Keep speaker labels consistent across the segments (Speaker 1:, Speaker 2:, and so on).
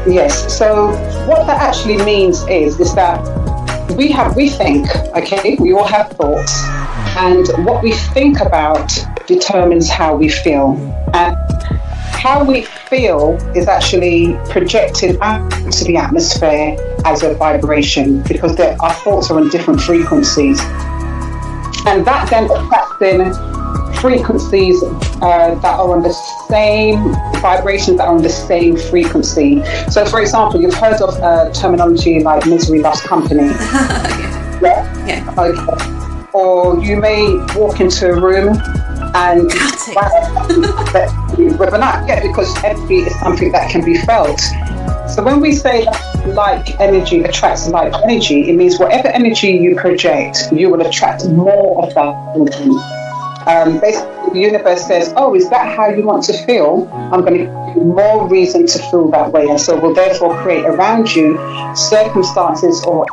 Speaker 1: Yes. So what that actually means is that we think, okay, we all have thoughts, and what we think about determines how we feel. And how we feel is actually projected out to the atmosphere as a vibration, because our thoughts are on different frequencies. And that then attracts in frequencies that are on the same vibrations, that are on the same frequency. So, for example, you've heard of terminology like misery loves company. Yeah?
Speaker 2: Yeah.
Speaker 1: Okay. Or you may walk into a room and because energy is something that can be felt. So when we say that like energy attracts like energy, it means whatever energy you project, you will attract more of that. Basically, the universe says, oh, is that how you want to feel? I'm going to give you more reason to feel that way. And so we'll therefore create around you circumstances or...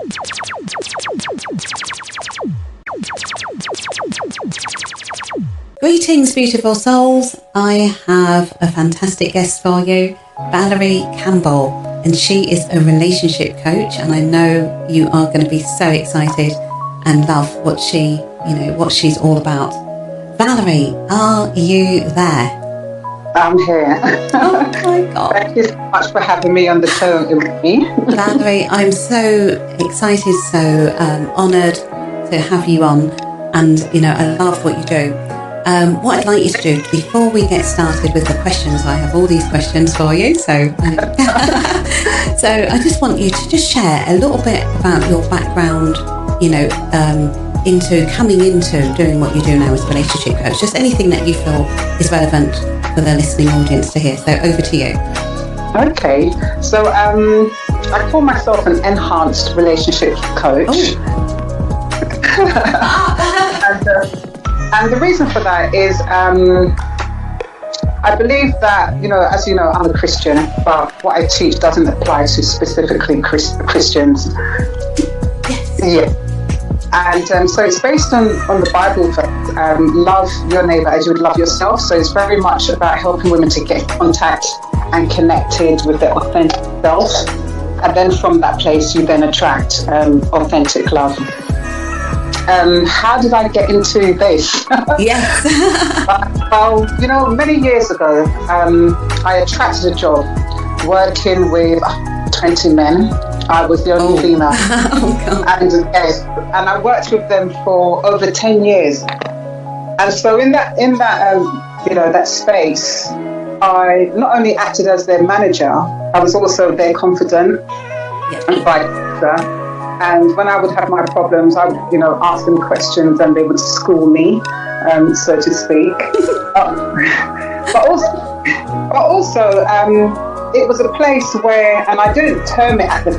Speaker 2: Greetings, beautiful souls. I have a fantastic guest for you, Valerie Campbell, and she is a relationship coach, and I know you are going to be so excited and love what she's all about. Valerie, are you there?
Speaker 1: I'm here.
Speaker 2: Oh my God.
Speaker 1: Thank you so much for having me on the show with me.
Speaker 2: Valerie, I'm so excited, so honoured to have you on, and I love what you do. What I'd like you to do before we get started with the questions, I have all these questions for you, so so I just want you to just share a little bit about your background, into coming into doing what you do now as a relationship coach, just anything that you feel is relevant for the listening audience to hear. So over to you.
Speaker 1: Okay, so I call myself an enhanced relationship coach. And the reason for that is I believe that, as you know, I'm a Christian, but what I teach doesn't apply to specifically Christians.
Speaker 2: Yes.
Speaker 1: Yeah. And so it's based on the Bible verse, love your neighbour as you would love yourself. So it's very much about helping women to get in contact and connected with their authentic self. And then from that place, you then attract authentic love. How did I get into this?
Speaker 2: Yes.
Speaker 1: Well, many years ago, I attracted a job working with 20 men. I was the only female.
Speaker 2: Oh, God.
Speaker 1: And I worked with them for over 10 years. And so in that that space, I not only acted as their manager, I was also their confidant and vice versa. And when I would have my problems, I would, ask them questions, and they would school me, so to speak. But also, it was a place where, and I didn't term it at the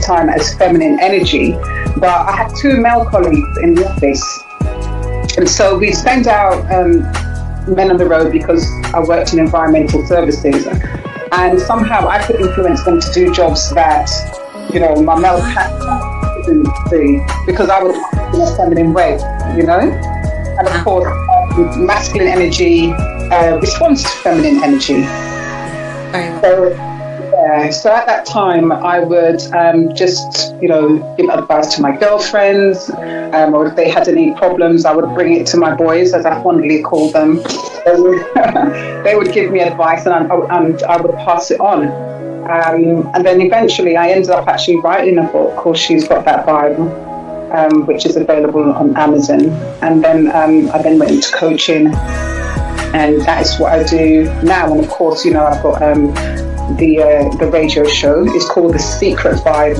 Speaker 1: time as feminine energy, but I had two male colleagues in the office, and so we'd send out men on the road because I worked in environmental services, and somehow I could influence them to do jobs that my male partner didn't do, because I was in a feminine way, and of course masculine energy responds to feminine energy. So at that time I would just give advice to my girlfriends, or if they had any problems I would bring it to my boys, as I fondly call them. They would give me advice, and I would pass it on. And then eventually I ended up actually writing a book called She's Got That Vibe, which is available on Amazon. And then I then went into coaching, and that is what I do now. And of course, I've got the radio show. It's called The Secret Vibe.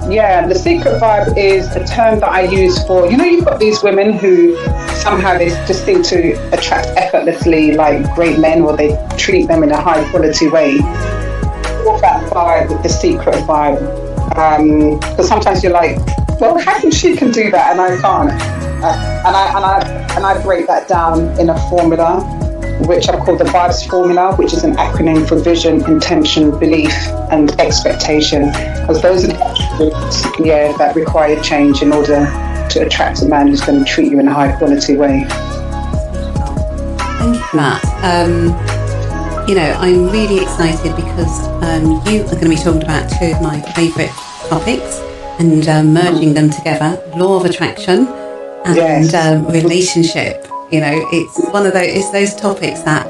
Speaker 1: The Secret Vibe is a term that I use for, you've got these women who somehow they just seem to attract effortlessly like great men, or they treat them in a high quality way. Call that vibe the secret vibe. Because sometimes you're like, well, how come she can do that and I can't? And I break that down in a formula, which I call the Vibes Formula, which is an acronym for vision, intention, belief, and expectation. Because those are the attributes, that require change in order to attract a man who's going to treat you in a high quality way.
Speaker 2: Thank you for that. you know, I'm really excited because you are going to be talking about two of my favourite topics and merging them together: law of attraction and relationship. You know, it's one of those topics that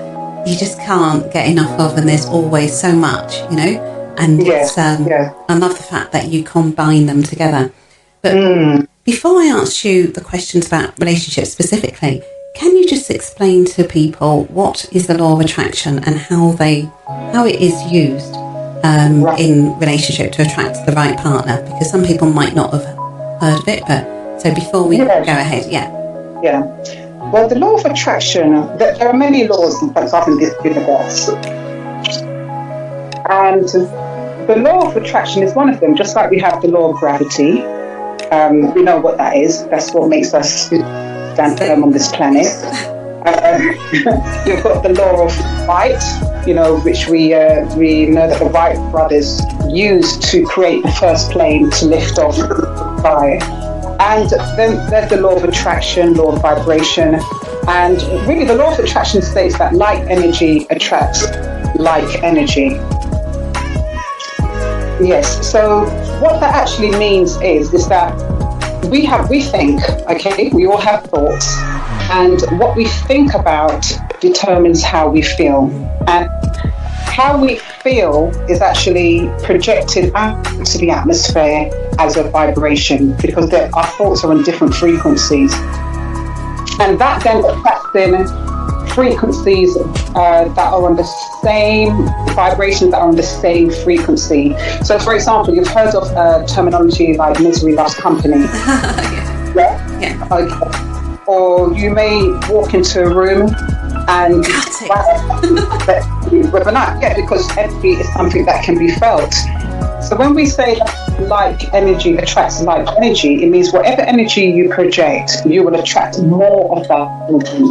Speaker 2: you just can't get enough of, and there's always so much, you know. And I love the fact that you combine them together. But before I ask you the questions about relationships specifically, can you just explain to people what is the law of attraction and how it is used in relationship to attract the right partner? Because some people might not have heard of it, but so before we go ahead,
Speaker 1: Well, the law of attraction, there are many laws, for example, in this universe. And the law of attraction is one of them, just like we have the law of gravity. We know what that is. That's what makes us stand firm on this planet. You've got the law of light, you know, which we know that the Wright brothers used to create the first plane to lift off by. And then there's the law of attraction, law of vibration. And really the law of attraction states that like energy attracts like energy. Yes, so what that actually means is that we think, okay, we all have thoughts, and what we think about determines how we feel. And how we feel is actually projected out to the atmosphere as a vibration, because our thoughts are on different frequencies. And that then attracts in frequencies that are on the same vibrations, that are on the same frequency. So, for example, you've heard of terminology like misery loves company. Yeah. Okay. Or you may walk into a room and because energy is something that can be felt. So when we say that like energy attracts like energy, it means whatever energy you project, you will attract more of that energy.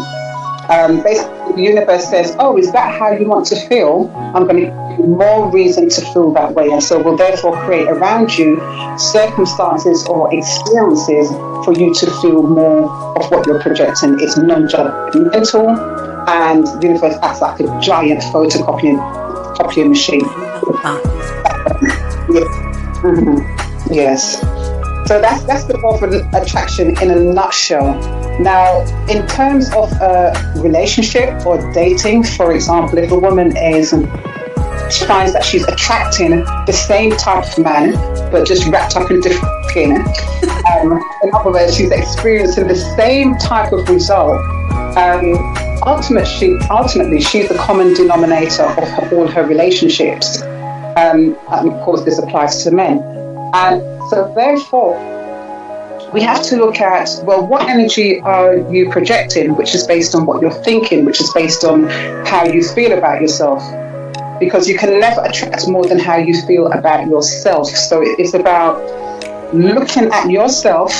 Speaker 1: Basically, the universe says, oh, is that how you want to feel? I'm going to give you more reason to feel that way. And so we'll therefore create around you circumstances or experiences for you to feel more of what you're projecting. It's non-judgmental, and the universe acts like a giant photocopying machine. Yes. So that's the law of attraction in a nutshell. Now, in terms of a relationship or dating, for example, if a woman she finds that she's attracting the same type of man, but just wrapped up in different skin. In other words, she's experiencing the same type of result. Ultimately, she's the common denominator of all her relationships. And of course, this applies to men. And so therefore, we have to look at, well, what energy are you projecting, which is based on what you're thinking, which is based on how you feel about yourself. Because you can never attract more than how you feel about yourself. So it's about looking at yourself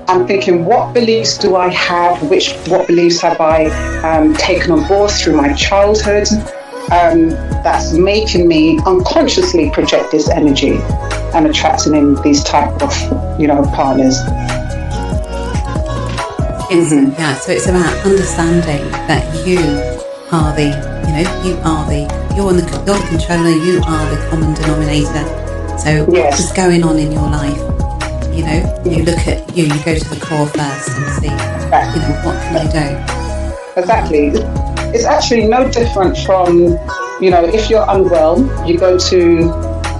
Speaker 1: and thinking, what beliefs do I have? What beliefs have I taken on board through my childhood that's making me unconsciously project this energy and attracting in these type of, partners.
Speaker 2: Yeah, so it's about understanding that you're the controller, you are the common denominator. So what is going on in your life? You look at you go to the core first and see, what can you do? Exactly.
Speaker 1: It's actually no different from, if you're unwell, you go to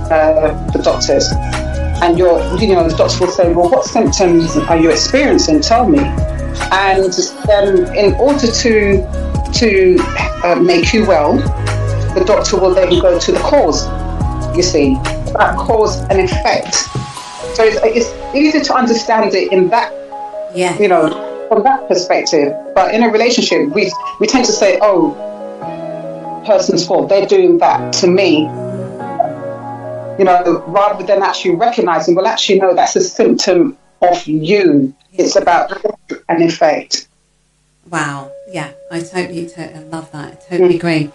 Speaker 1: the doctors, and the doctor will say, well, what symptoms are you experiencing? Tell me. And then in order to make you well, the doctor will then go to the cause, you see, that cause and effect. So it's easy to understand it in that, from that perspective. But in a relationship, we tend to say, oh, person's fault, they're doing that to me. Rather than actually recognizing, well, actually, no, that's a symptom of you. It's about an effect.
Speaker 2: Wow. Yeah, I totally love that. I totally agree.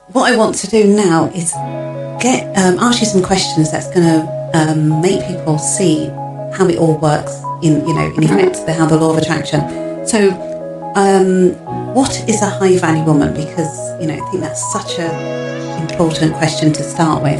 Speaker 2: What I want to do now is ask you some questions that's going to make people see how it all works in effect, how the law of attraction. So, what is a high value woman? Because I think that's such a important question to start with.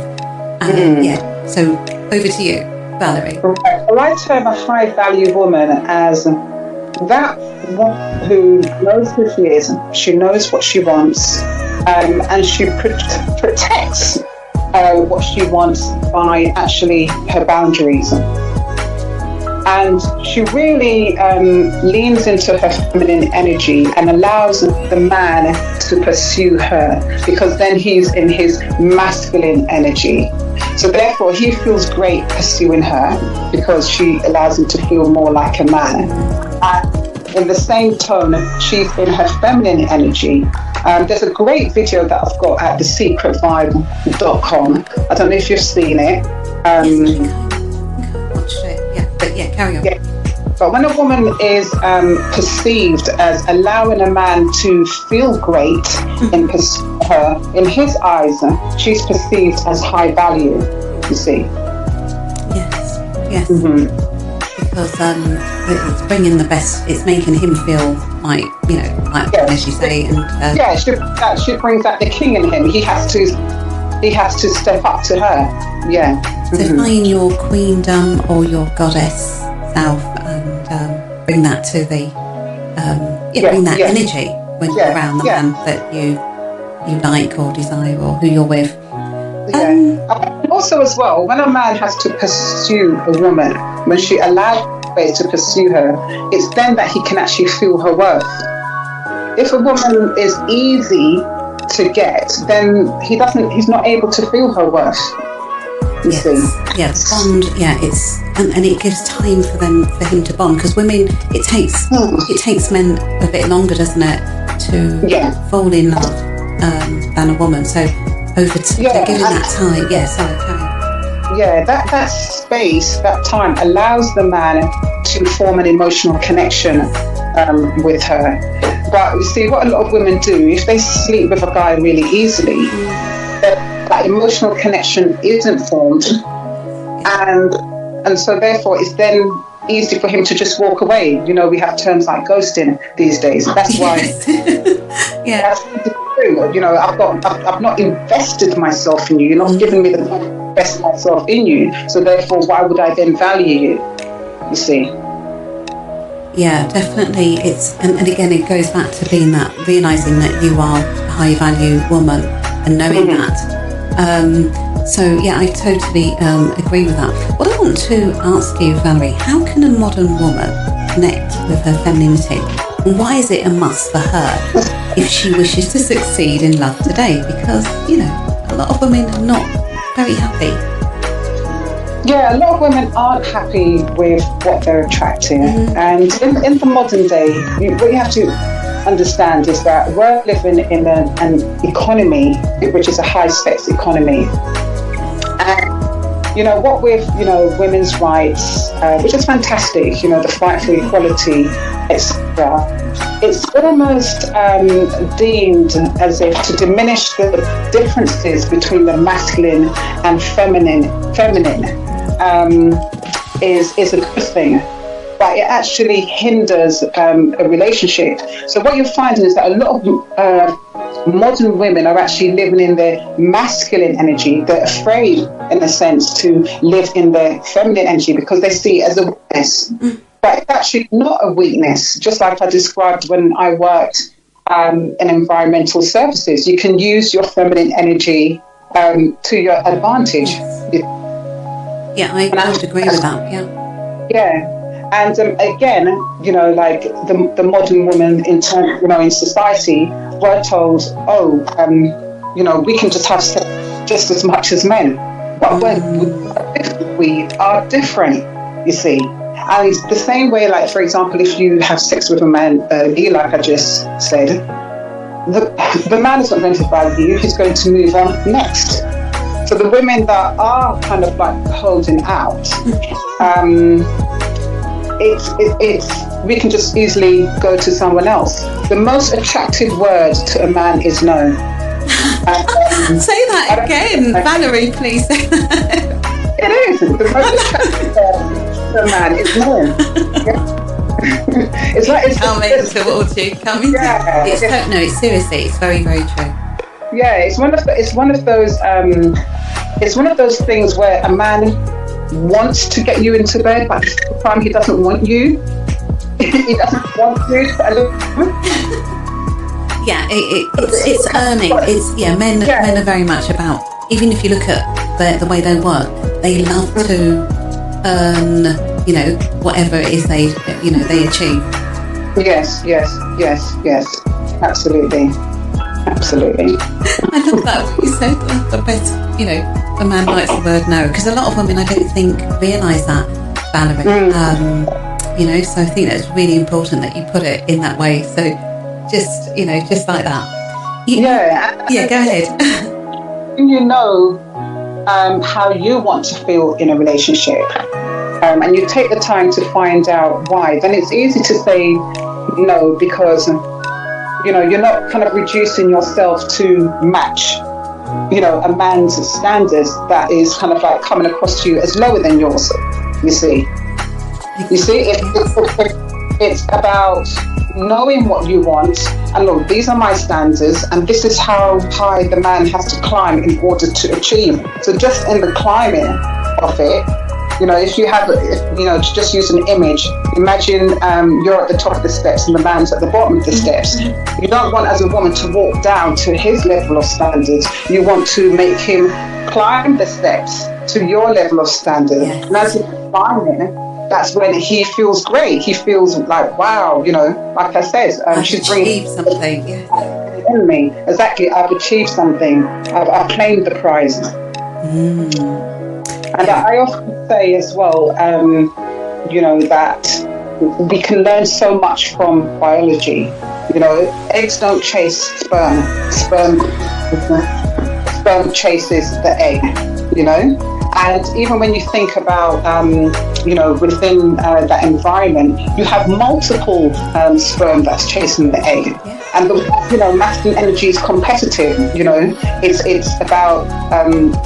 Speaker 2: So over to you, Valerie.
Speaker 1: Right. Well, I term a high value woman as that woman who knows who she is, she knows what she wants, and she protects what she wants by actually her boundaries. And she really leans into her feminine energy and allows the man to pursue her, because then he's in his masculine energy. So therefore, he feels great pursuing her because she allows him to feel more like a man. And in the same tone, she's in her feminine energy. There's a great video that I've got at thesecretvibe.com. I don't know if you've seen it.
Speaker 2: Carry on.
Speaker 1: Yeah. But when a woman is perceived as allowing a man to feel great in her, in his eyes, she's perceived as high value, you see.
Speaker 2: Yes. Mm-hmm. Because it's bringing the best, it's making him feel like, as you say. And
Speaker 1: she brings out the king in him. He has to step up to her. Yeah.
Speaker 2: So find your queendom or your goddess self and bring that to the energy when you're around the man that you like or desire or who you're with.
Speaker 1: Also as well, when a man has to pursue a woman, when she allows ways to pursue her, it's then that he can actually feel her worth. If a woman is easy to get, then he's not able to feel her worth.
Speaker 2: Yes, bond. Yeah, and it gives time for him to bond, because women, it takes men a bit longer, doesn't it, to fall in love than a woman. So giving that time. Yeah, sorry, carry on.
Speaker 1: Yeah, that space, that time allows the man to form an emotional connection with her. But you see, what a lot of women do, if they sleep with a guy really easily, that emotional connection isn't formed, and so therefore it's then easy for him to just walk away. We have terms like ghosting these days. That's why. That's true. I've not invested myself in you. You're not giving me the time to invest myself in you. So therefore, why would I then value you? You see.
Speaker 2: Yeah, definitely. And again, it goes back to being that, realizing that you are a high value woman and knowing that. I totally agree with that. What I want to ask you, Valerie, how can a modern woman connect with her femininity? And why is it a must for her if she wishes to succeed in love today? Because, a lot of women are not very happy.
Speaker 1: Yeah, a lot of women aren't happy with what they're attracting. And in the modern day, what you have to understand is that we're living in an economy which is a high-stakes economy. And, what with, women's rights, which is fantastic, the fight for equality, etc., it's almost deemed as if to diminish the differences between the masculine and feminine is a good thing. But it actually hinders a relationship. So what you're finding is that a lot of modern women are actually living in their masculine energy. They're afraid, in a sense, to live in their feminine energy because they see it as a weakness. But it's actually not a weakness. Just like I described when I worked in environmental services, you can use your feminine energy to your advantage.
Speaker 2: Yeah, I would agree with that.
Speaker 1: Yeah. And again, like the modern woman in society, we're told, we can just have sex just as much as men. But we are different, you see. And the same way, like, for example, if you have sex with a man early, like I just said, the man is not going to value you, he's going to move on next. So the women that are kind of like holding out, we can just easily go to someone else. The most attractive word to a man is no.
Speaker 2: Say that again, Valerie, please.
Speaker 1: It is. The most attractive word to a man is no. It's
Speaker 2: coming towards you. No, it's seriously, it's very, very true.
Speaker 1: Yeah, it's one of those things where a man wants to get you into bed, but at the time he doesn't want you. He doesn't want you.
Speaker 2: Yeah, it's earning. Men are very much about. Even if you look at the way they work, they love to earn. Whatever it is they achieve.
Speaker 1: Yes. Absolutely.
Speaker 2: I love that what you said. I bet a man likes the word no, because a lot of women I don't think realise that, Valerie. So I think that's really important that you put it in that way. So just like that. Go ahead.
Speaker 1: How you want to feel in a relationship, and you take the time to find out why, then it's easy to say no, because you're not kind of reducing yourself to match a man's standards that is kind of like coming across to you as lower than yours. It's about knowing what you want, and look, these are my standards, and this is how high the man has to climb in order to achieve. So just in the climbing of it, if you have, to just use an image, imagine you're at the top of the steps and the man's at the bottom of the steps. You don't want, as a woman, to walk down to his level of standards. You want to make him climb the steps to your level of standard. Yes. And as he's climbing, that's when he feels great. He feels like, wow, like I said, she's bringing
Speaker 2: something.
Speaker 1: In me. Exactly, I've achieved something. I've claimed the prize. And I often say as well, that we can learn so much from biology. Eggs don't chase sperm. Sperm chases the egg, And even when you think about, within that environment, you have multiple sperm that's chasing the egg. And the masculine energy is competitive. It's about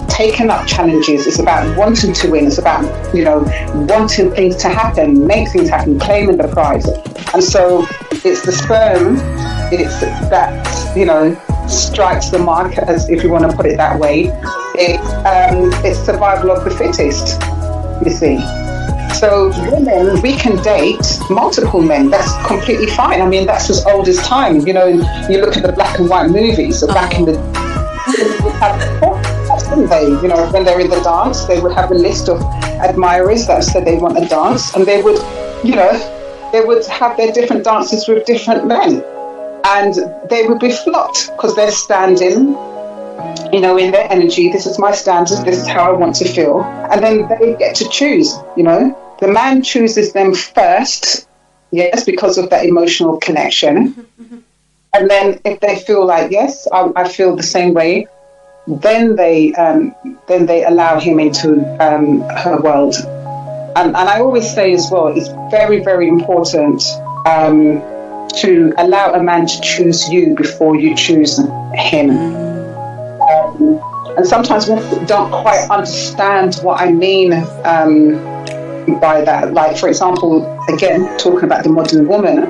Speaker 1: taking up challenges. It's about wanting to win. It's about wanting things to happen, make things happen, claiming the prize. And so it's the sperm. It's that strikes the mark, as if you want to put it that way. It's survival of the fittest. You see. So women, we can date multiple men. That's completely fine. I mean, that's as old as time. You look at the black and white movies. So back in the didn't they? When they're in the dance, they would have a list of admirers that said they want a dance, and they would, they would have their different dances with different men, and they would be flocked because they're standing. In their energy, this is my standards, this is how I want to feel. And then they get to choose, The man chooses them first, yes, because of that emotional connection. And then if they feel like, yes, I feel the same way, then they allow him into her world. And I always say as well, it's very, very important to allow a man to choose you before you choose him. And sometimes we don't quite understand what I mean by that. Like, for example, again, talking about the modern woman,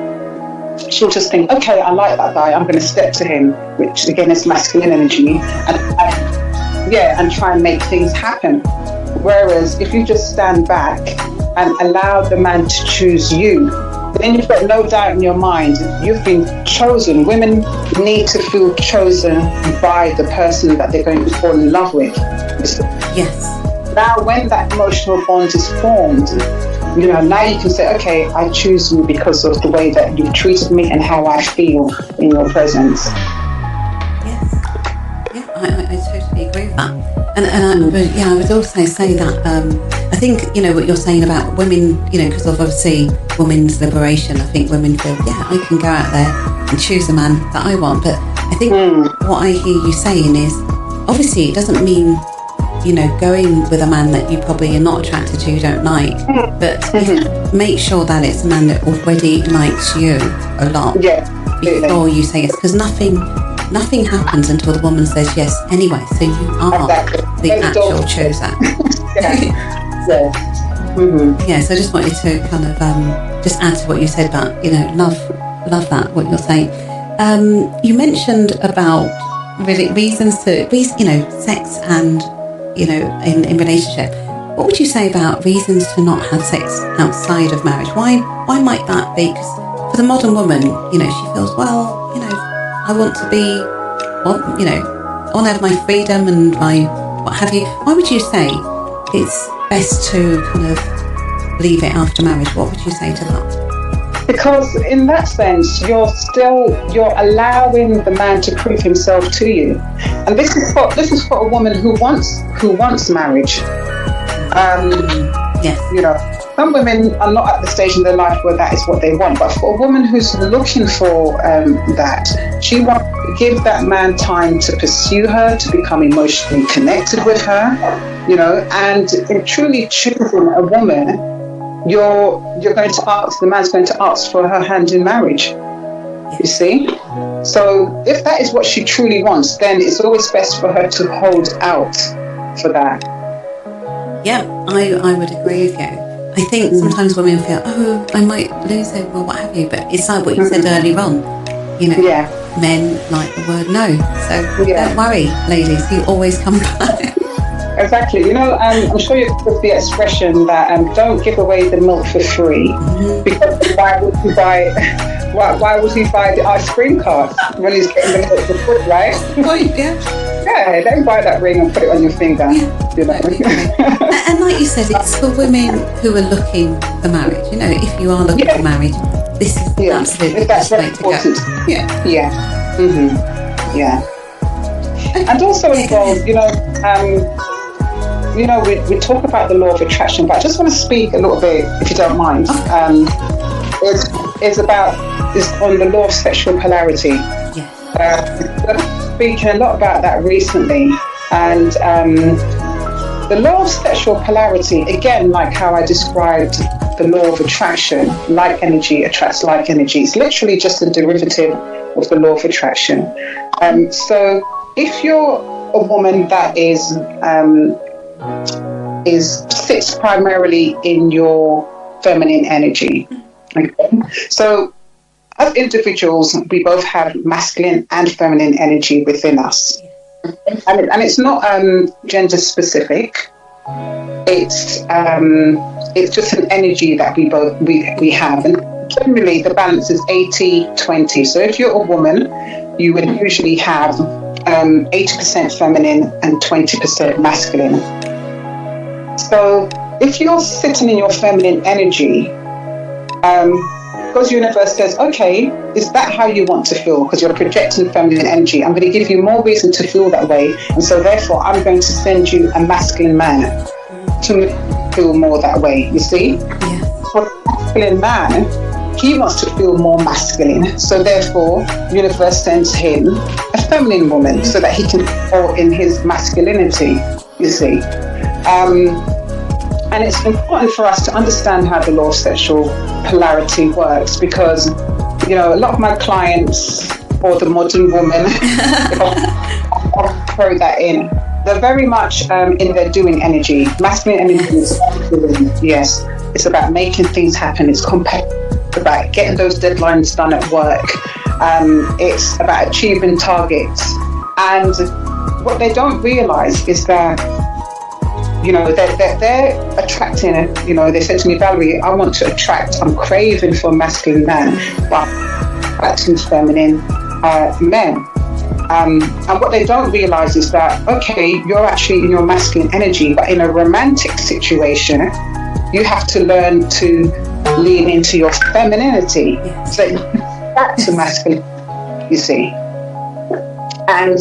Speaker 1: she'll just think, okay, I like that guy, I'm going to step to him, which again is masculine energy, and try and make things happen. Whereas if you just stand back and allow the man to choose you, then you've got no doubt in your mind you've been chosen. Women need to feel chosen by the person that they're going to fall in love with.
Speaker 2: Yes.
Speaker 1: Now, when that emotional bond is formed, now you can say, okay, I choose you because of the way that you've treated me and how I feel in your presence.
Speaker 2: Yes. Yeah, I totally agree with that. And I would also say that I think, what you're saying about women, because of obviously women's liberation, I think women feel, I can go out there and choose a man that I want. But I think what I hear you saying is, obviously it doesn't mean, going with a man that you probably are not attracted to, you don't like, but make sure that it's a man that already likes you a lot before you say yes, because nothing happens until the woman says yes anyway, so you are the actual chooser. So I just wanted to kind of just add to what you said about love that, what you're saying. You mentioned about really reasons to, sex and, in relationship. What would you say about reasons to not have sex outside of marriage? Why might that be? Because for the modern woman, she feels, well, I want to be, I want to have my freedom and my what have you. Why would you say it's best to kind of leave it after marriage? What would you say to that?
Speaker 1: Because in that sense, you're allowing the man to prove himself to you, and this is for a woman who wants marriage.
Speaker 2: Yes.
Speaker 1: Some women are not at the stage in their life where that is what they want, but for a woman who's looking for that, she wants to give that man time to pursue her, to become emotionally connected with her, and in truly choosing a woman, the man's going to ask for her hand in marriage. You see? So if that is what she truly wants, then it's always best for her to hold out for that.
Speaker 2: Yeah, I would agree with you. I think sometimes women feel, I might lose him or what have you, but it's like what you said earlier on, men like the word no. So don't worry, ladies, you always come back.
Speaker 1: Exactly. I'm sure you've heard the expression that don't give away the milk for free, because why would he buy the ice cream cart when he's getting the milk for free, right?
Speaker 2: Right, yeah.
Speaker 1: Yeah, don't buy that ring and put it on your finger.
Speaker 2: And like you said, it's for women who are looking for marriage. If you are looking for marriage, this is absolutely the best way to go. Yeah.
Speaker 1: Yeah. Mm-hmm. Yeah. And also involved, we talk about the law of attraction, but I just want to speak a little bit, if you don't mind. It's on the law of sexual polarity.
Speaker 2: Yeah.
Speaker 1: Speaking a lot about that recently, and the law of sexual polarity, again, like how I described the law of attraction, like energy attracts like energy. It's literally just a derivative of the law of attraction. So if you're a woman that sits primarily in your feminine energy, okay? So as individuals, we both have masculine and feminine energy within us. And it's not gender specific. It's just an energy that we have. And generally the balance is 80-20. So if you're a woman, you would usually have 80% feminine and 20% masculine. So if you're sitting in your feminine energy, because universe says, okay, is that how you want to feel? Because you're projecting feminine energy. I'm going to give you more reason to feel that way. And so therefore, I'm going to send you a masculine man to feel more that way, you see?
Speaker 2: Yeah.
Speaker 1: For a masculine man, he wants to feel more masculine. So therefore, universe sends him a feminine woman so that he can feel in his masculinity, you see? And it's important for us to understand how the law of sexual polarity works, because, a lot of my clients, or the modern woman, I'll throw that in, they're very much in their doing energy. Masculine energy is doing, yes. It's about making things happen. It's about getting those deadlines done at work. It's about achieving targets. And what they don't realize is that they're attracting, they said to me, Valerie, I want to attract, I'm craving for a masculine man, but attracting feminine men. And what they don't realize is that, okay, you're actually in your masculine energy, but in a romantic situation, you have to learn to lean into your femininity. So that's a masculine, you see. And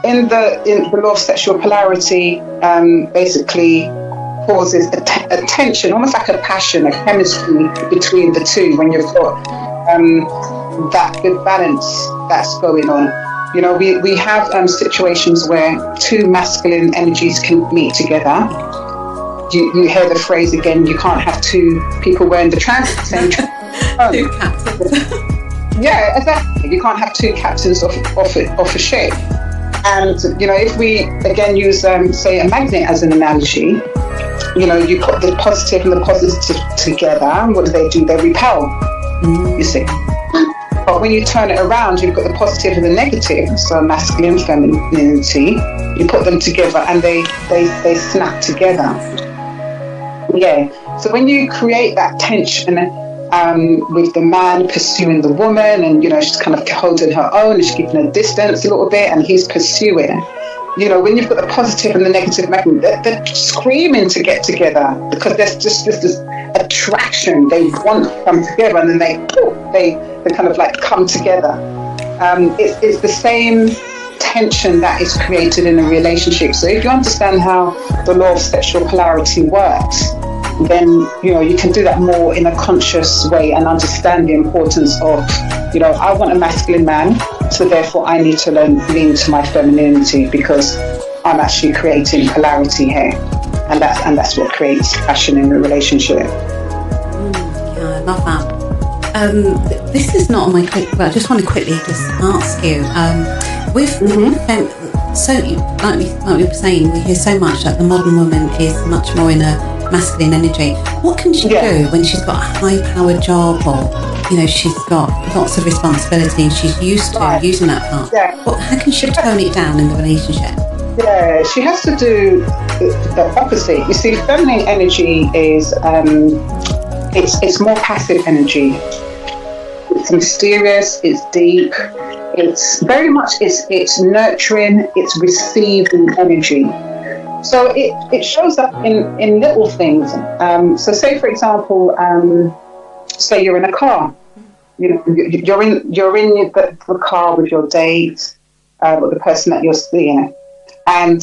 Speaker 1: in the law of sexual polarity, basically causes a tension, almost like a passion, a chemistry between the two when you've got that good balance that's going on. We have situations where two masculine energies can meet together. You hear the phrase again, you can't have two people wearing the same
Speaker 2: two captains.
Speaker 1: Yeah, exactly. You can't have two captains off a ship. And, if we, again, use, say, a magnet as an analogy, you put the positive and the positive together, and what do? They repel, you see. But when you turn it around, you've got the positive and the negative, so masculine, femininity. You put them together and they snap together. Yeah. So when you create that tension with the man pursuing the woman, and she's kind of holding her own, and she's keeping her distance a little bit, and he's pursuing. When you've got the positive and the negative, they're screaming to get together because there's just this attraction. They want to come together, and then they kind of like come together. It's the same tension that is created in a relationship. So if you understand how the law of sexual polarity works, then you can do that more in a conscious way and understand the importance of I want a masculine man, so therefore I need to lean to my femininity because I'm actually creating polarity here, and that's what creates passion in the relationship.
Speaker 2: Yeah, I love that. This is not on my quick. Well, I just want to quickly just ask you. So like we were saying, we hear so much that the modern woman is much more in a masculine energy. What can she do when she's got a high-powered job, or she's got lots of responsibility and she's used to using that part? How can she tone it down in the relationship?
Speaker 1: Yeah, she has to do the opposite. You see, feminine energy is it's more passive energy. It's mysterious, it's deep, it's very much it's nurturing, it's receiving energy. So it shows up in little things. So say for example, say you're in a car. You're in the car with your date, with the person that you're seeing, and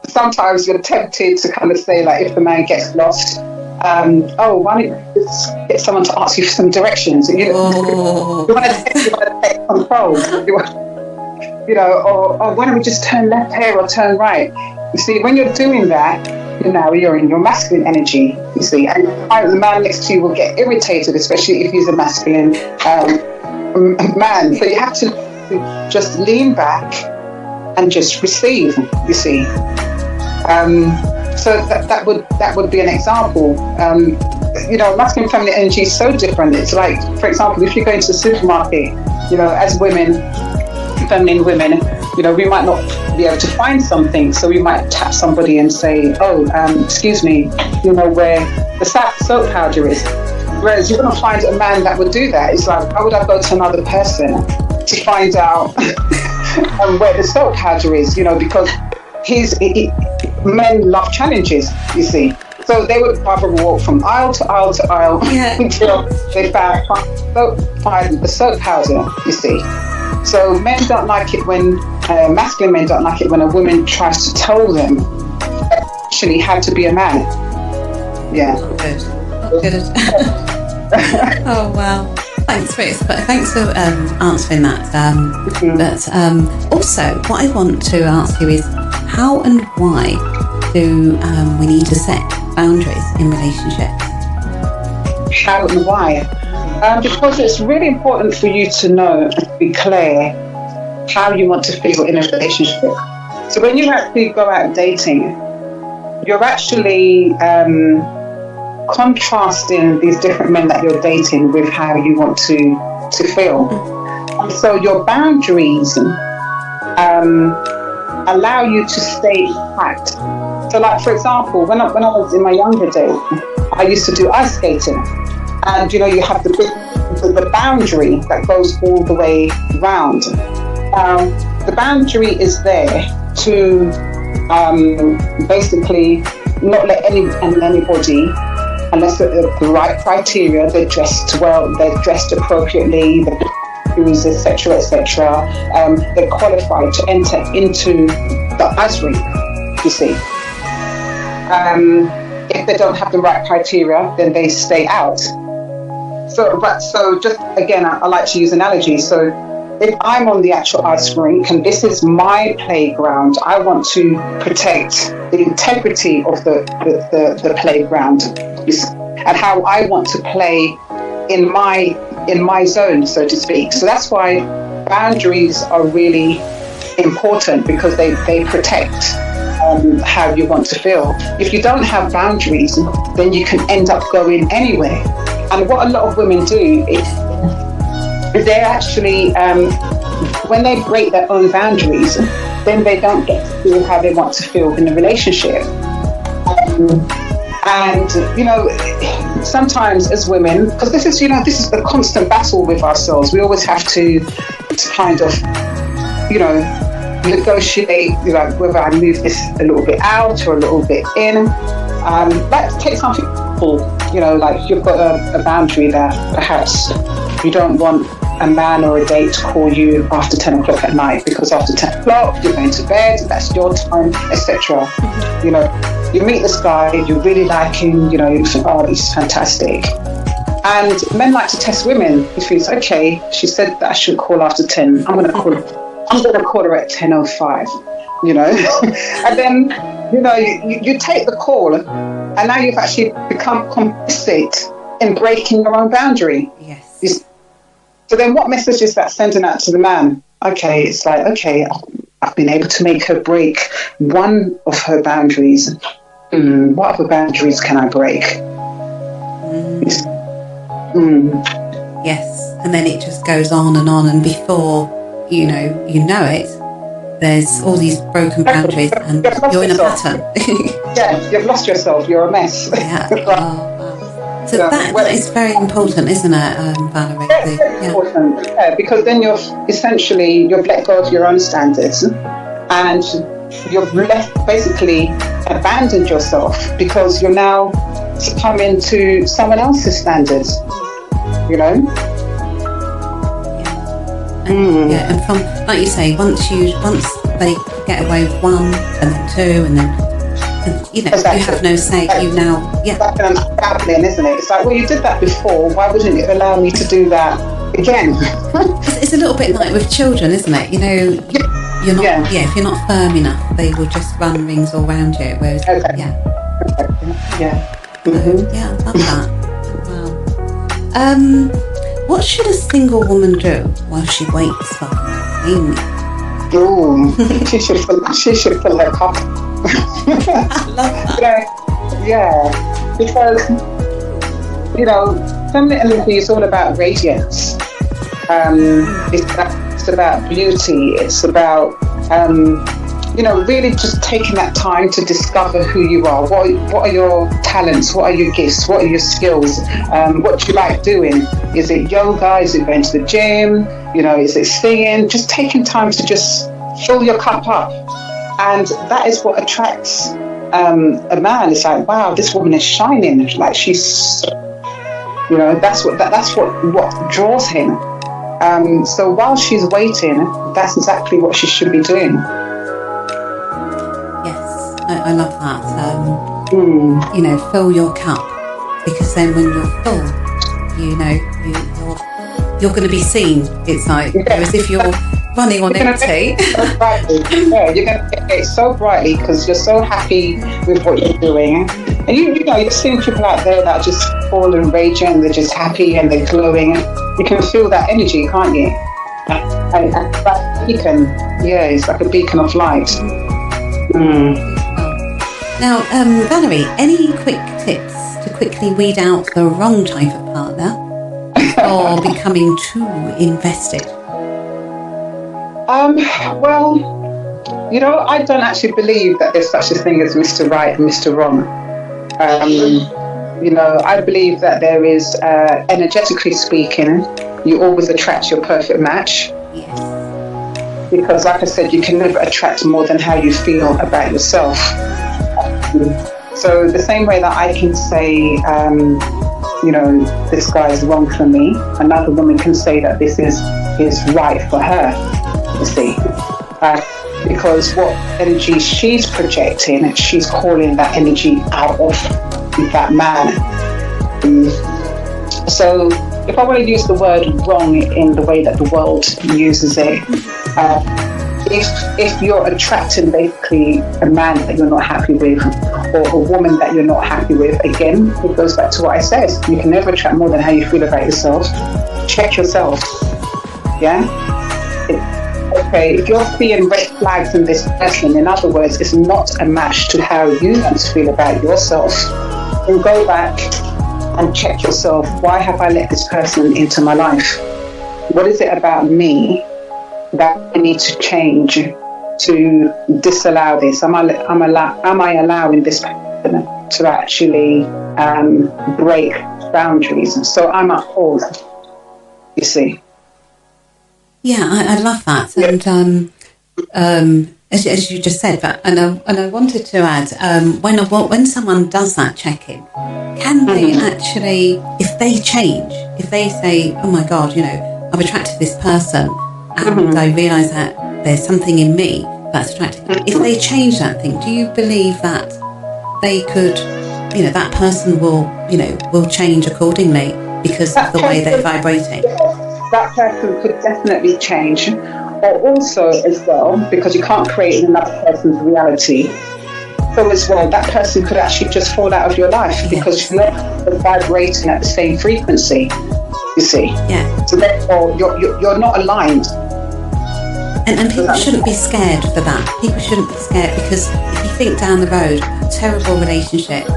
Speaker 1: sometimes you're tempted to kind of say, like, if the man gets lost, why don't you just get someone to ask you for some directions? You want to take control. Or why don't we just turn left here or turn right? You see, when you're doing that, you're in your masculine energy, you see, and the man next to you will get irritated, especially if he's a masculine man. So you have to just lean back and just receive, you see. So that would be an example. Masculine and feminine energy is so different. It's like, for example, if you go into the supermarket, as women, feminine women, we might not be able to find something, so we might tap somebody and say, excuse me, where the soap powder is. Whereas you wouldn't find a man that would do that. It's like, why would I go to another person to find out where the soap powder is? Because men love challenges, you see. So they would rather walk from aisle to aisle to aisle until they found the soap powder, you see. So men don't like it when, masculine men don't like it when a woman tries to tell them actually how to be a man. Yeah.
Speaker 2: Good. Oh, wow. Thanks for answering that. But also, what I want to ask you is, how and why do we need to set boundaries in relationships?
Speaker 1: How and why? Because it's really important for you to know and to be clear how you want to feel in a relationship. So when you actually go out dating, you're actually contrasting these different men that you're dating with how you want to feel. And so your boundaries allow you to stay intact. So like, for example, when I was in my younger days, I used to do ice skating. And you have the boundary that goes all the way round. The boundary is there to basically not let anybody, unless the right criteria, they're dressed well, they're dressed appropriately, etc., etc. They're qualified to enter into the ice rink, you see. If they don't have the right criteria, then they stay out. So just again, I like to use analogies. So if I'm on the actual ice rink and this is my playground, I want to protect the integrity of the playground and how I want to play in my zone, so to speak. So that's why boundaries are really important, because they protect how you want to feel. If you don't have boundaries, then you can end up going anywhere. And what a lot of women do is they actually, when they break their own boundaries, then they don't get to feel how they want to feel in a relationship. And, sometimes as women, because this is the constant battle with ourselves. We always have to kind of, negotiate, whether I move this a little bit out or a little bit in. Let's take something simple, like you've got a boundary that perhaps you don't want a man or a date to call you after 10 o'clock at night, because after 10 o'clock you're going to bed, that's your time, etc. You meet this guy, you really like him, you think, oh, he's fantastic. And men like to test women. He thinks, okay, she said that I shouldn't call after 10. I'm going to call her at 10:05. And then you take the call, and now you've actually become complicit in breaking your own boundary.
Speaker 2: Yes.
Speaker 1: So then what message is that sending out to the man? Okay, it's like, okay, I've been able to make her break one of her boundaries. What other boundaries can I break?
Speaker 2: Yes, and then it just goes on, and before you know it, there's all these broken boundaries, and you're in a pattern.
Speaker 1: Yeah, you've lost yourself. You're a mess.
Speaker 2: Yeah. Wow. So that is very important, isn't it, Valerie?
Speaker 1: Very important. Yeah, because then you've let go of your own standards, and you've basically abandoned yourself because you're now succumbing to someone else's standards.
Speaker 2: And from, like you say, once they get away with one, and then two, and then exactly. You have no say. You now,
Speaker 1: That's babbling, isn't it? It's like, well, you did that before. Why wouldn't you allow me to do that again?
Speaker 2: It's a little bit like with children, isn't it? You're not. If you're not firm enough, they will just run rings all around you. Whereas,
Speaker 1: I
Speaker 2: love that. Wow. What should a single woman do while she waits for her Amy?
Speaker 1: She should fill her cup.
Speaker 2: I love that.
Speaker 1: Because feminine energy is all about radiance. It's about beauty. It's about really just taking that time to discover who you are. What are your talents? What are your gifts? What are your skills? What do you like doing? Is it yoga? Is it going to the gym? Is it singing? Just taking time to just fill your cup up. And that is what attracts a man. It's like, wow, this woman is shining. Like she's, that's what draws him. So while she's waiting, that's exactly what she should be doing.
Speaker 2: Yes, I love that. Fill your cup, because then when you're full, you're going to be seen. It's like, as if you're running on empty.
Speaker 1: You're going to get so brightly because you're so happy with what you're doing. And you're seeing people out there that are just full and radiant, they're just happy and they're glowing. You can feel that energy, can't you? And that beacon, it's like a beacon of light.
Speaker 2: Now, Valerie, any quick tips to quickly weed out the wrong type of partner or becoming too invested?
Speaker 1: Well, I don't actually believe that there's such a thing as Mr. Right and Mr. Wrong. I believe that there is, energetically speaking, you always attract your perfect match.
Speaker 2: Yes.
Speaker 1: Because, like I said, you can never attract more than how you feel about yourself. So the same way that I can say, this guy is wrong for me, another woman can say that this is right for her, you see. Because what energy she's projecting, she's calling that energy out of that man. So if I want to use the word wrong in the way that the world uses it, if you're attracting basically a man that you're not happy with, or a woman that you're not happy with, again, it goes back to what I said. You can never attract more than how you feel about yourself. Check yourself. Okay, if you're seeing red flags in this person, in other words, it's not a match to how you want to feel about yourself, then go back and check yourself. Why have I let this person into my life? what is it about me that I need to change to disallow this? Am I allowing this person to actually break boundaries? So I'm at pause, you see.
Speaker 2: Yeah, I love that. And as you just said, and I wanted to add, when someone does that check-in, can they actually, if they change, if they say, oh my God, I've attracted this person and I realise that there's something in me that's attractive. If they change that thing, do you believe that they could, that person will change accordingly because of the way they're vibrating?
Speaker 1: That person could definitely change. Or also as well, because you can't create another person's reality, so as well, that person could actually just fall out of your life because you're not vibrating at the same frequency, you see.
Speaker 2: Yeah.
Speaker 1: So therefore, you're not aligned.
Speaker 2: And people shouldn't be scared for that. People shouldn't be scared because if you think down the road, a terrible relationship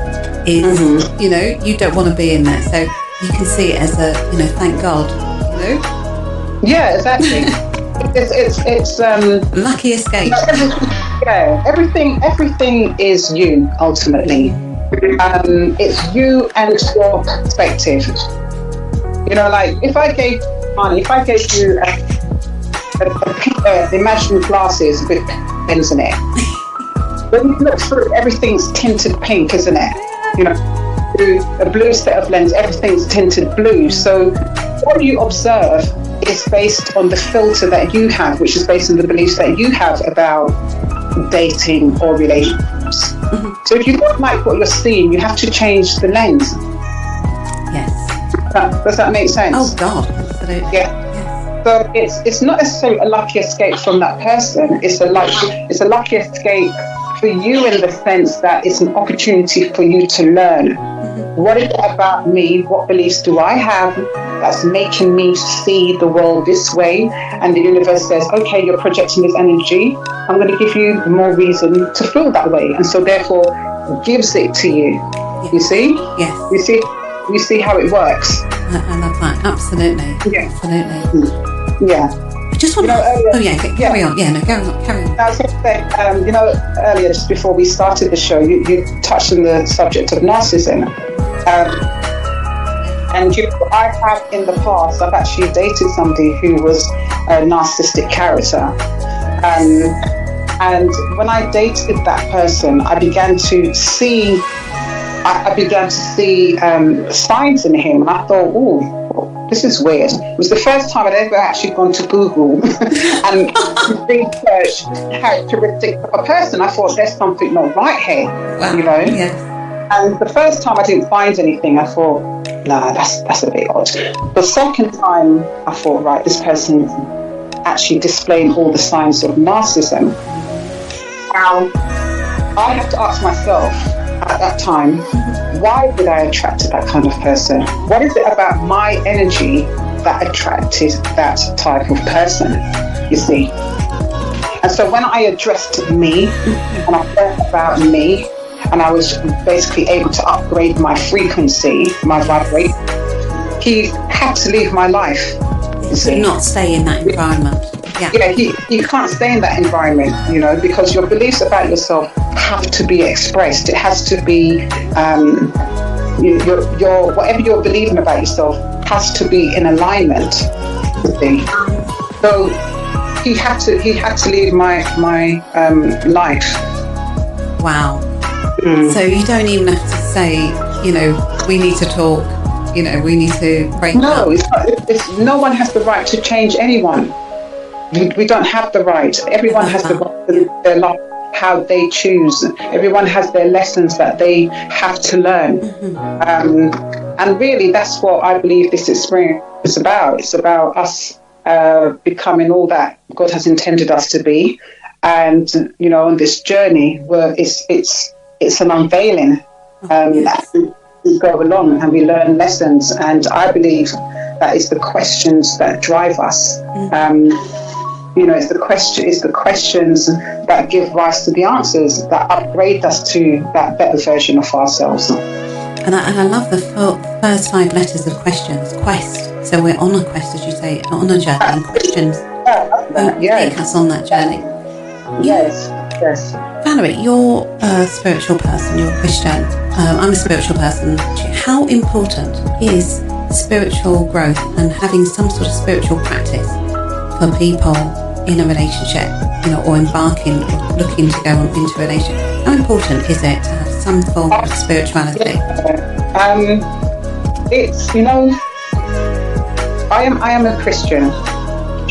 Speaker 2: is, you don't want to be in there. So you can see it as a, thank God,
Speaker 1: Yeah, exactly. It's
Speaker 2: lucky escape.
Speaker 1: Everything is you ultimately. It's you and your perspective. Like if I gave you imaginary glasses with pens in it, when you look through, everything's tinted pink, isn't it? Through a blue set of lens, everything's tinted blue. So what you observe is based on the filter that you have, which is based on the beliefs that you have about dating or relationships. So if you don't like what you're seeing, you have to change the lens.
Speaker 2: Yes.
Speaker 1: Does that make sense?
Speaker 2: Oh God, absolutely.
Speaker 1: Yeah. Yes. So it's not necessarily a lucky escape from that person. It's a lucky escape for you in the sense that it's an opportunity for you to learn. What is it about me? What beliefs do I have that's making me see the world this way? And the universe says, okay, you're projecting this energy. I'm going to give you more reason to feel that way. And so therefore gives it to you. Yes. You see?
Speaker 2: Yes.
Speaker 1: You see how it works.
Speaker 2: I love that. Absolutely.
Speaker 1: Yeah.
Speaker 2: Absolutely.
Speaker 1: Yeah.
Speaker 2: I just want to... carry on. Yeah, no, carry on.
Speaker 1: I was going to say, earlier, just before we started the show, you touched on the subject of narcissism. And I have in the past, I've actually dated somebody who was a narcissistic character. And when I dated that person, I began to see signs in him, and I thought, oh, this is weird. It was the first time I'd ever actually gone to Google and research characteristics of a person. I thought there's something not right here,
Speaker 2: Yes.
Speaker 1: And the first time I didn't find anything, I thought, nah, that's a bit odd. The second time, I thought, right, this person actually displaying all the signs of narcissism. Now, I have to ask myself at that time, why did I attract that kind of person? What is it about my energy that attracted that type of person, you see? And so when I addressed me, and I learned about me, and I was basically able to upgrade my frequency, my vibration, he had to leave my life. You see?
Speaker 2: Not stay in that environment.
Speaker 1: Yeah, you can't stay in that environment, because your beliefs about yourself have to be expressed. It has to be, your whatever you're believing about yourself has to be in alignment. So he had to leave my life.
Speaker 2: Wow. So you don't even have to say, we need to talk, we need to break up.
Speaker 1: No, no one has the right to change anyone. We don't have the right. Everyone has the right to live their life how they choose. Everyone has their lessons that they have to learn. And really, that's what I believe this experience is about. It's about us becoming all that God has intended us to be. And, on this journey where it's an unveiling. We go along and we learn lessons. And I believe that is the questions that drive us. It's the questions that give rise to the answers that upgrade us to that better version of ourselves.
Speaker 2: And I love the first 5 letters of questions. Quest, So we're on a quest, as you say, on a journey, and questions take us on that journey.
Speaker 1: Yes.
Speaker 2: Valerie, you're a spiritual person, you're a Christian. I'm a spiritual person. How important is spiritual growth and having some sort of spiritual practice for people in a relationship, or embarking or looking to go into a relationship? How important is it to have some form of spirituality?
Speaker 1: It's, I am a Christian,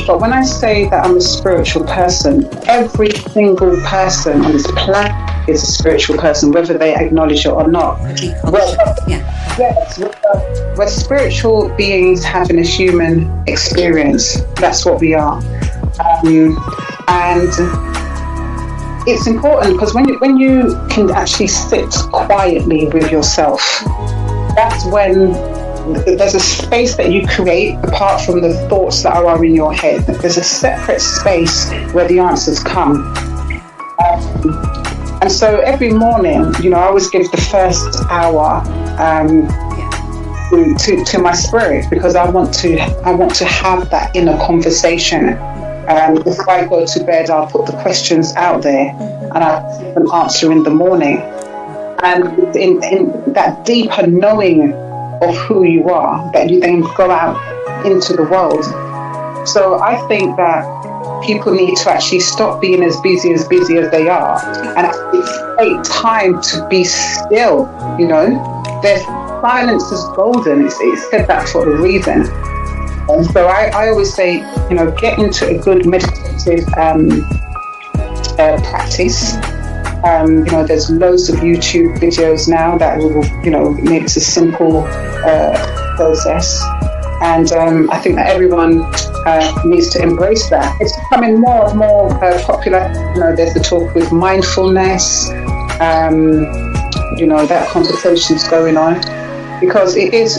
Speaker 1: but when I say that I'm a spiritual person, every single person on this planet is a spiritual person, whether they acknowledge it or not. Yes, we're spiritual beings having a human experience. That's what we are. And it's important because when you can actually sit quietly with yourself, that's when there's a space that you create apart from the thoughts that are in your head. There's a separate space where the answers come. And so every morning, I always give the first hour to my spirit, because I want to have that inner conversation. Before I go to bed, I'll put the questions out there and I'll give an answer in the morning. And in that deeper knowing of who you are, that you then go out into the world. So I think that people need to actually stop being as busy as they are and actually take time to be still. Their silence is golden. It's said that for a reason. And so I always say, get into a good meditative practice. There's loads of YouTube videos now that will, make it a simple process. And I think that everyone needs to embrace that. It's becoming more and more popular. There's the talk with mindfulness. That conversation's going on, because it's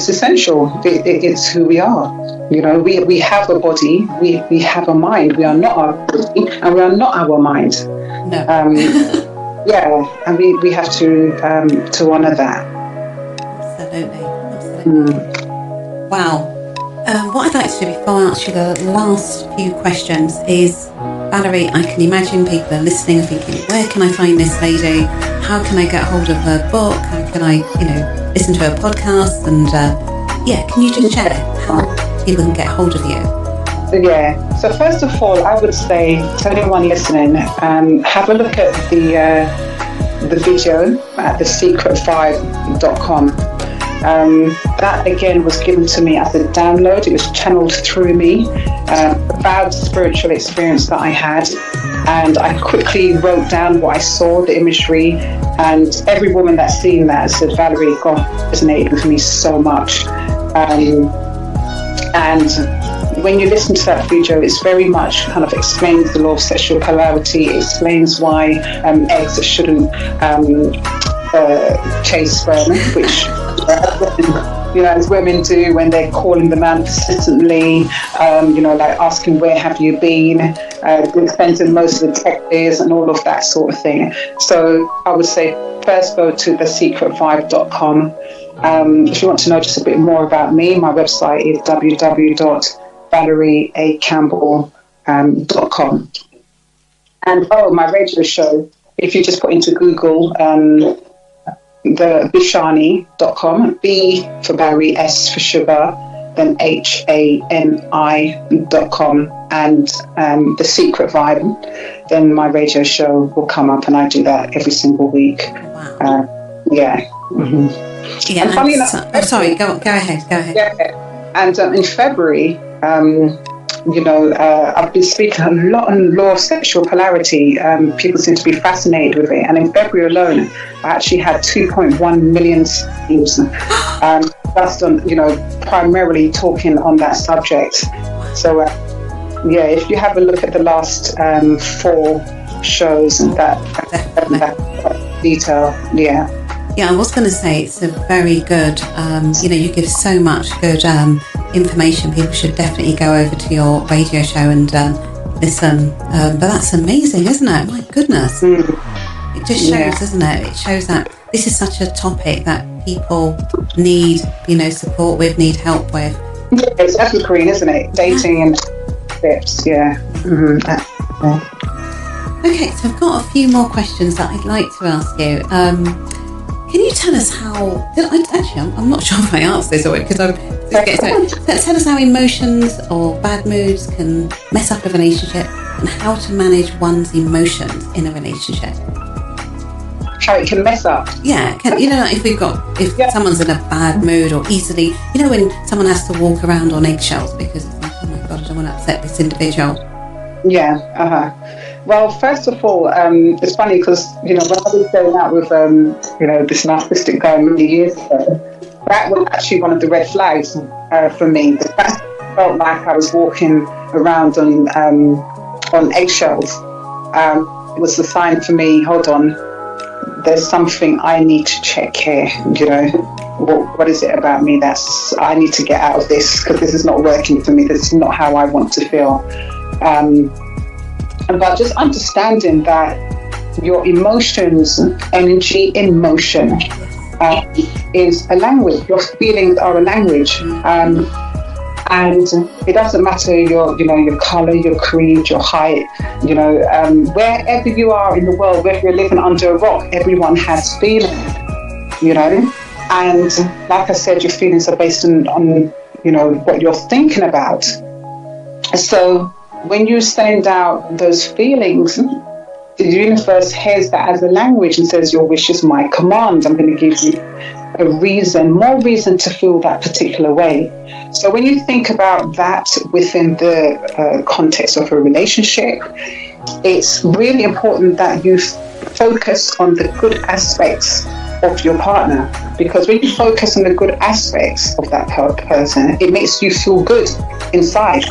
Speaker 1: essential. It's who we are. We have a body, we have a mind. We are not our body and we are not our mind.
Speaker 2: No.
Speaker 1: And we have to honour that.
Speaker 2: Absolutely. Wow. What I'd like to do before I ask you the last few questions is, Valerie, I can imagine people are listening and thinking, where can I find this lady? How can I get hold of her book? How can I, listen to her podcast? And can you just share how people can get hold of you?
Speaker 1: So first of all, I would say to anyone listening, have a look at the video at thesecretvibe.com. That again was given to me as a download. It was channeled through me about the spiritual experience that I had, and I quickly wrote down what I saw, the imagery, and every woman that's seen that said, Valerie, God resonated with me so much. And when you listen to that video, it's very much kind of explains the law of sexual polarity. It explains why eggs shouldn't chase sperm, which as women do when they're calling the man persistently, like asking where have you been, sending most of the texts and all of that sort of thing. So I would say first go to thesecretvibe.com. If you want to know just a bit more about me, my website is www.valeriecampbell.com. And my radio show, if you just put into Google the bishani.com, B for Barry, S for sugar, then HANI.com, and The Secret Vibe, then my radio show will come up, and I do that every single week.
Speaker 2: Wow.
Speaker 1: Mm-hmm.
Speaker 2: Yeah,
Speaker 1: and funny enough,
Speaker 2: sorry, go ahead.
Speaker 1: Yeah, and in February, I've been speaking a lot on law of sexual polarity. People seem to be fascinated with it. And in February alone, I actually had 2.1 million views. Just on, primarily talking on that subject. So, if you have a look at the last 4 shows and that detail,
Speaker 2: Yeah, I was going to say it's a very good, you give so much good information. People should definitely go over to your radio show and listen. But that's amazing, isn't it? My goodness. It just shows, doesn't it? It shows that this is such a topic that people need, support with, need help with.
Speaker 1: Yeah, it's evergreen, isn't it? Dating and tips, yeah. Mm-hmm.
Speaker 2: Okay, so I've got a few more questions that I'd like to ask you. Can you tell us how? I'm not sure if I asked this already because I'm. Tell us how emotions or bad moods can mess up a relationship, and how to manage one's emotions in a relationship.
Speaker 1: How it can mess up.
Speaker 2: Yeah, if someone's in a bad mood or easily, when someone has to walk around on eggshells because it's like, oh my God, I don't want to upset this individual.
Speaker 1: Yeah. Well, first of all, it's funny because when I was going out with this narcissistic guy many years ago, that was actually one of the red flags for me. That felt like I was walking around on eggshells. It was the sign for me. Hold on. There's something I need to check here, what is it about me I need to get out of this because this is not working for me. This is not how I want to feel. But just understanding that your emotions, energy in motion, is a language. Your feelings are a language. And it doesn't matter your color, your creed, your height, wherever you are in the world, whether you're living under a rock, everyone has feelings, and like I said, your feelings are based on what you're thinking about. So when you send out those feelings, the universe hears that as a language and says, your wish is my command. I'm going to give you more reason to feel that particular way. So when you think about that within the context of a relationship, it's really important that you focus on the good aspects of your partner, because when you focus on the good aspects of that person, it makes you feel good inside.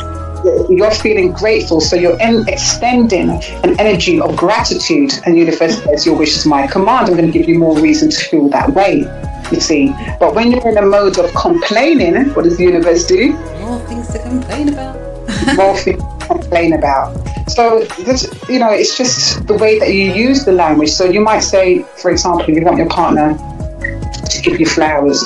Speaker 1: You're feeling grateful, so you're extending an energy of gratitude, and the universe says, your wish is my command. I'm going to give you more reason to feel that way, you see. But when you're in a mode of complaining, what does the universe do?
Speaker 2: More things to complain about.
Speaker 1: More things to complain about. So this, it's just the way that you use the language. So you might say, for example, you want your partner to give you flowers.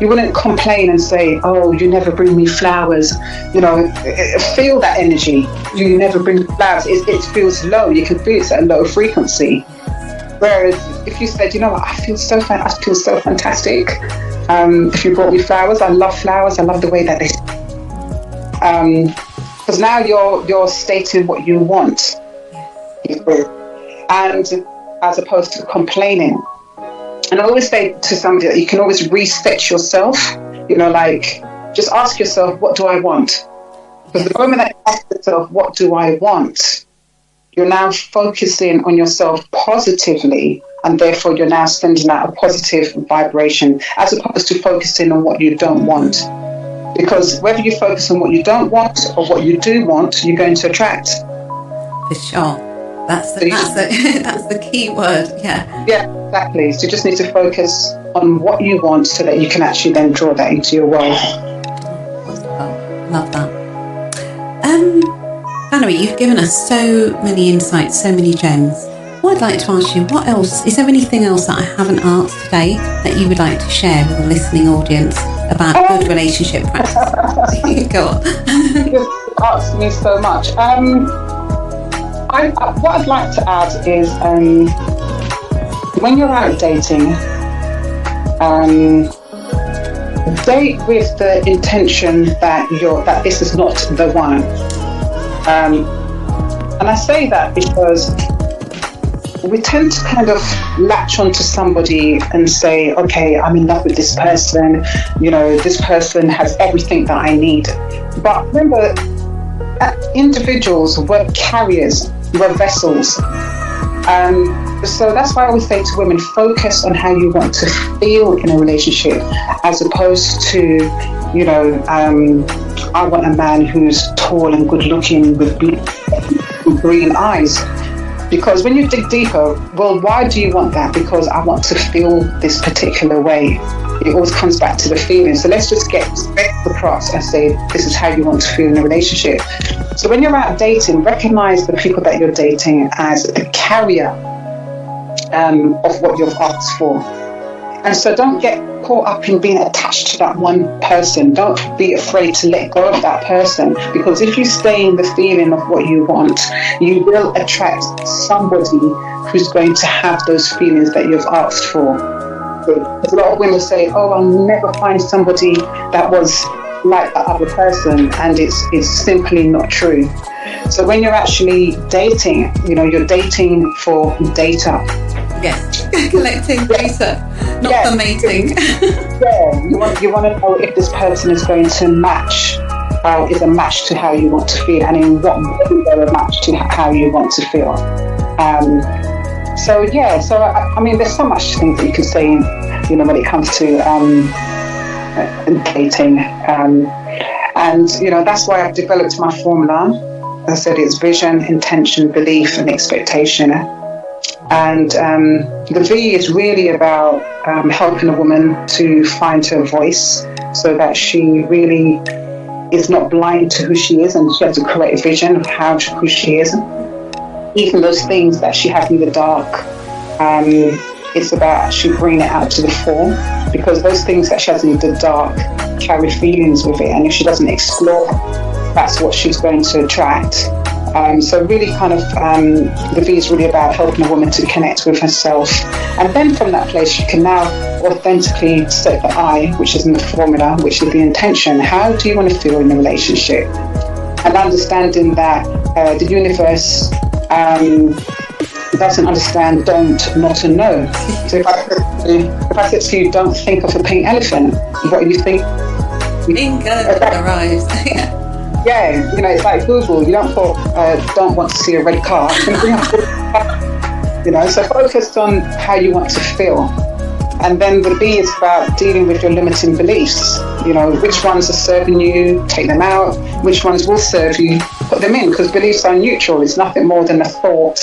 Speaker 1: You wouldn't complain and say, oh, you never bring me flowers. Feel that energy. You never bring me flowers. It feels low. You can feel it's at a low frequency. Whereas if you said, I feel so fantastic. If you brought me flowers, I love flowers. I love the way that they. Because now you're stating what you want, and as opposed to complaining. And I always say to somebody that you can always reset yourself, just ask yourself, what do I want? Because the moment that you ask yourself, what do I want? You're now focusing on yourself positively, and therefore you're now sending out a positive vibration, as opposed to focusing on what you don't want. Because whether you focus on what you don't want or what you do want, you're going to attract.
Speaker 2: For sure. That's the key word, yeah.
Speaker 1: Yeah, exactly. So you just need to focus on what you want so that you can actually then draw that into your world.
Speaker 2: Love that. Valerie, you've given us so many insights, so many gems. What I'd like to ask you, what else, is there anything else that I haven't asked today that you would like to share with the listening audience about good relationship practice? Go on.
Speaker 1: You asked me so much. What I'd like to add is when you're out dating, date with the intention that this is not the one. And I say that because we tend to kind of latch onto somebody and say, okay, I'm in love with this person, this person has everything that I need. But remember, individuals were carriers, were vessels. So that's why I always say to women, focus on how you want to feel in a relationship, as opposed to, I want a man who's tall and good looking with green eyes. Because when you dig deeper, well, why do you want that? Because I want to feel this particular way. It always comes back to the feeling. So let's just get straight across and say, this is how you want to feel in a relationship. So when you're out dating, recognize the people that you're dating as a carrier of what you've asked for. And so don't get caught up in being attached to that one person. Don't be afraid to let go of that person, because if you stay in the feeling of what you want, you will attract somebody who's going to have those feelings that you've asked for. A lot of women say, oh, I'll never find somebody that was like that other person, and it's simply not true. So when you're actually dating, you're dating for data.
Speaker 2: Yes, collecting data, not for mating.
Speaker 1: You want to know if this person is going to match, is a match to how you want to feel, and in what way they're a match to how you want to feel. So I mean, there's so much things that you can say, when it comes to dating, and that's why I've developed my formula. As I said, it's vision, intention, belief, and expectation. And the V is really about helping a woman to find her voice, so that she really is not blind to who she is, and she has a correct vision of who she is. Even those things that she has in the dark, it's about actually bringing it out to the fore, because those things that she has in the dark carry feelings with it, and if she doesn't explore, that's what she's going to attract. So really kind of the V is really about helping a woman to connect with herself, and then from that place she can now authentically set the I, which is in the formula, which is the intention. How do you want to feel in a relationship? And understanding that the universe doesn't understand don't, not, and no. So if I said to you, don't think of a pink elephant, what do you think?
Speaker 2: Pink elephant arrives.
Speaker 1: Yeah, it's like Google. You don't put, don't want to see a red car. So focus on how you want to feel. And then the B is about dealing with your limiting beliefs. Which ones are serving you, take them out. Which ones will serve you, put them in. Because beliefs are neutral. It's nothing more than a thought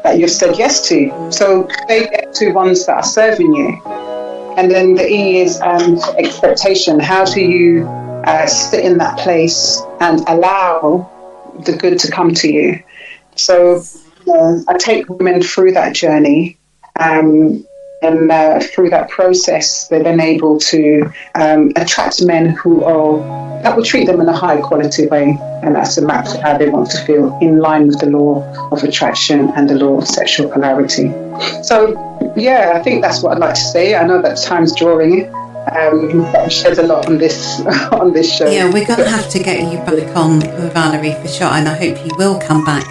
Speaker 1: that you've said yes to. So they get to ones that are serving you. And then the E is expectation. How do you sit in that place and allow the good to come to you? So I take women through that journey, and through that process they're then able to attract men that will treat them in a high quality way, and that's a match to how they want to feel, in line with the law of attraction and the law of sexual polarity. So I think that's what I'd like to say. I know that time's drawing. Shares a lot on this show.
Speaker 2: Yeah, we're going to have to get you back on, Valerie, for sure, and I hope you will come back.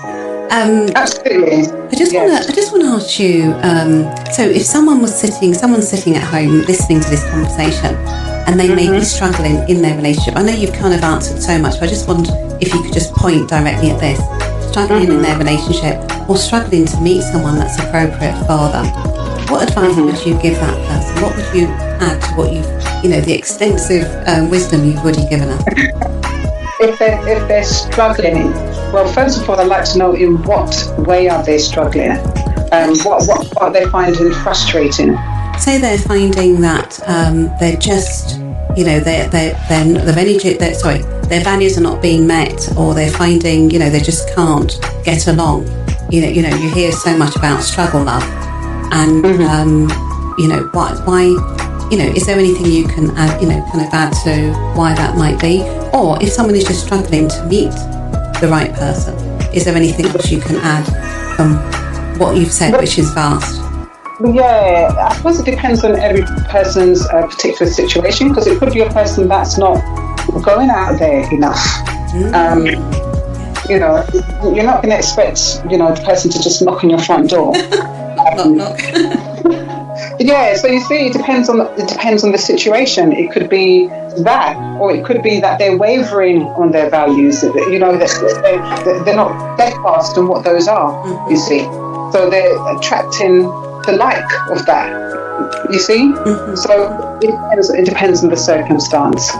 Speaker 1: Absolutely.
Speaker 2: I just want to ask you. So, if someone's sitting at home listening to this conversation, and they may be struggling in their relationship. I know you've kind of answered so much, but I just wonder if you could just point directly at this: struggling in their relationship, or struggling to meet someone that's appropriate for them. What advice would you give that person? What would you add to what the extensive wisdom you've already given us?
Speaker 1: If they're struggling, well, first of all, I'd like to know in what way are they struggling? What are they finding frustrating?
Speaker 2: Say they're finding that they're just, their values are not being met, or they're finding, they just can't get along. You hear so much about struggle love. And, why, is there anything you can add, kind of add to why that might be? Or if someone is just struggling to meet the right person, is there anything else you can add from what you've said, which is vast?
Speaker 1: Yeah, I suppose it depends on every person's particular situation, because it could be a person that's not going out there enough. You're not going to expect, the person to just knock on your front door.
Speaker 2: Knock.
Speaker 1: Yeah, so you see, it depends on the situation. It could be that, or it could be that they're wavering on their values. That they're not steadfast on what those are. You see, so they're attracting the like of that. You see, so it depends on the circumstance.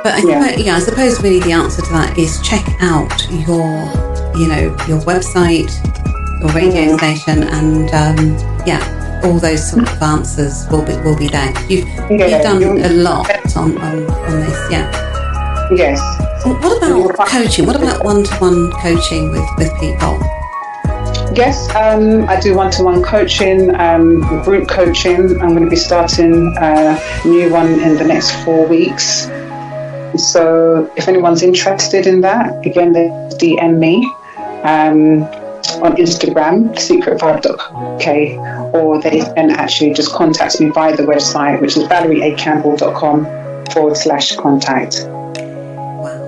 Speaker 2: But I suppose really the answer to that is check out your website, your radio station, and all those sort of answers will be there. You've done a lot on this,
Speaker 1: Yes.
Speaker 2: What about coaching? What about one-to-one coaching with people?
Speaker 1: Yes, I do one-to-one coaching, group coaching. I'm going to be starting a new one in the next 4 weeks. So if anyone's interested in that, again, they DM me on Instagram, secretvibe.k, or they can actually just contact me via the website, which is valerieacampbell.com/contact.
Speaker 2: Wow.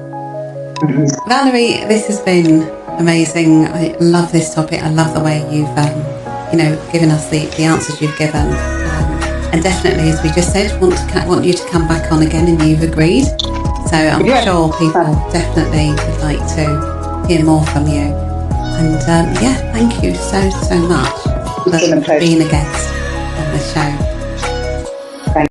Speaker 2: Valerie, this has been amazing. I love this topic. I love the way you've, given us the answers you've given. And definitely, as we just said, want you to come back on again, and you've agreed. So I'm sure people definitely would like to hear more from you. And thank you so much for being a guest on the show.